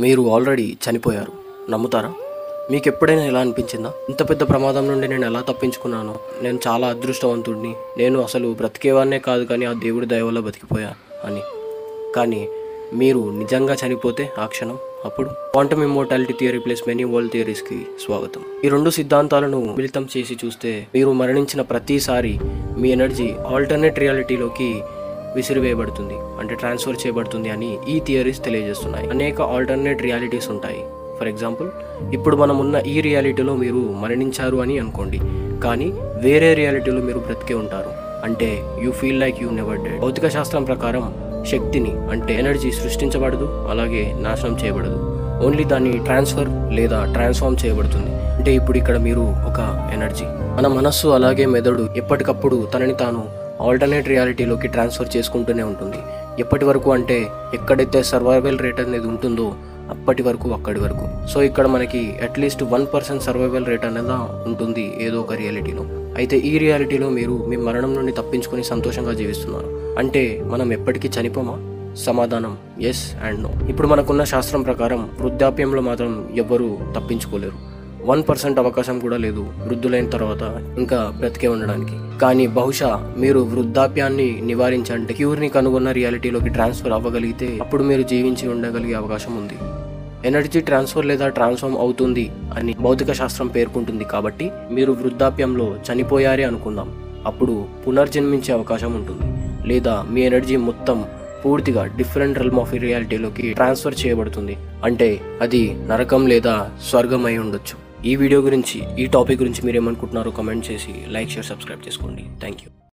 మీరు ఆల్రెడీ చనిపోయారు. నమ్ముతారా? మీకు ఎప్పుడైనా ఎలా అనిపించిందా? ఇంత పెద్ద ప్రమాదం నుండి నేను ఎలా తప్పించుకున్నాను, నేను చాలా అదృష్టవంతుడిని, నేను అసలు బ్రతికేవాన్నే కాదు కానీ ఆ దేవుడి దయ వల్ల బతికిపోయా అని. కానీ మీరు నిజంగా చనిపోతే ఆ క్షణం అప్పుడు? Quantum immortality theory plus many world థియరీస్కి స్వాగతం. ఈ రెండు సిద్ధాంతాలను మిళితం చేసి చూస్తే మీరు మరణించిన ప్రతిసారి మీ ఎనర్జీ ఆల్టర్నేట్ రియాలిటీలోకి విసిరివేయబడుతుంది, అంటే ట్రాన్స్ఫర్ చేయబడుతుంది అని ఈ థియరీస్ తెలియజేస్తున్నాయి. అనేక ఆల్టర్నేట్ రియాలిటీస్ ఉంటాయి. ఫర్ ఎగ్జాంపుల్, ఇప్పుడు మనం ఉన్న ఈ రియాలిటీలో మీరు మరణించారు అని అనుకోండి, కానీ వేరే రియాలిటీలో మీరు బ్రతికే ఉంటారు, అంటే you feel like you never dead. భౌతిక శాస్త్రం ప్రకారం శక్తిని, అంటే ఎనర్జీ సృష్టించబడదు, అలాగే నాశనం చేయబడదు. ఓన్లీ దాన్ని ట్రాన్స్ఫర్ లేదా ట్రాన్స్ఫార్మ్ చేయబడుతుంది. అంటే ఇప్పుడు ఇక్కడ మీరు ఒక ఎనర్జీ. మన మనస్సు అలాగే మెదడు ఎప్పటికప్పుడు తనని తాను ఆల్టర్నేట్ రియాలిటీలోకి ట్రాన్స్ఫర్ చేసుకుంటూనే ఉంటుంది. ఎప్పటి వరకు అంటే ఎక్కడైతే సర్వైవల్ రేట్ అనేది ఉంటుందో అప్పటి వరకు, అక్కడి వరకు. సో ఇక్కడ మనకి అట్లీస్ట్ 1% సర్వైవల్ రేట్ అనేది ఉంటుంది ఏదో ఒక రియాలిటీలో. అయితే ఈ రియాలిటీలో మీరు మీ మరణం నుండి తప్పించుకొని సంతోషంగా జీవిస్తున్నారు. అంటే మనం ఎప్పటికీ చనిపోమా? సమాధానం ఎస్ అండ్ నో. ఇప్పుడు మనకున్న శాస్త్రం ప్రకారం వృద్ధాప్యంలో మాత్రం ఎవ్వరూ తప్పించుకోలేరు. 1% అవకాశం కూడా లేదు వృద్ధులైన తర్వాత ఇంకా బ్రతికే ఉండడానికి. కానీ బహుశా మీరు వృద్ధాప్యాన్ని నివారించంటే క్యూర్ని కనుగొన్న రియాలిటీలోకి ట్రాన్స్ఫర్ అవ్వగలిగితే అప్పుడు మీరు జీవించి ఉండగలిగే అవకాశం ఉంది. ఎనర్జీ ట్రాన్స్ఫర్ లేదా ట్రాన్స్ఫార్మ్ అవుతుంది అని భౌతిక శాస్త్రం పేర్కొంటుంది. కాబట్టి మీరు వృద్ధాప్యంలో చనిపోయారే అనుకుందాం, అప్పుడు పునర్జన్మించే అవకాశం ఉంటుంది. లేదా మీ ఎనర్జీ మొత్తం పూర్తిగా డిఫరెంట్ రెల్మ్ ఆఫ్ రియాలిటీలోకి ట్రాన్స్ఫర్ చేయబడుతుంది. అంటే అది నరకం లేదా స్వర్గం అయి ఉండొచ్చు. ఈ వీడియో గురించి, ఈ టాపిక్ గురించి మీరు ఏమనుకుంటున్నారో కామెంట్ చేసి లైక్, షేర్, సబ్స్క్రైబ్ చేసుకోండి. Thank you.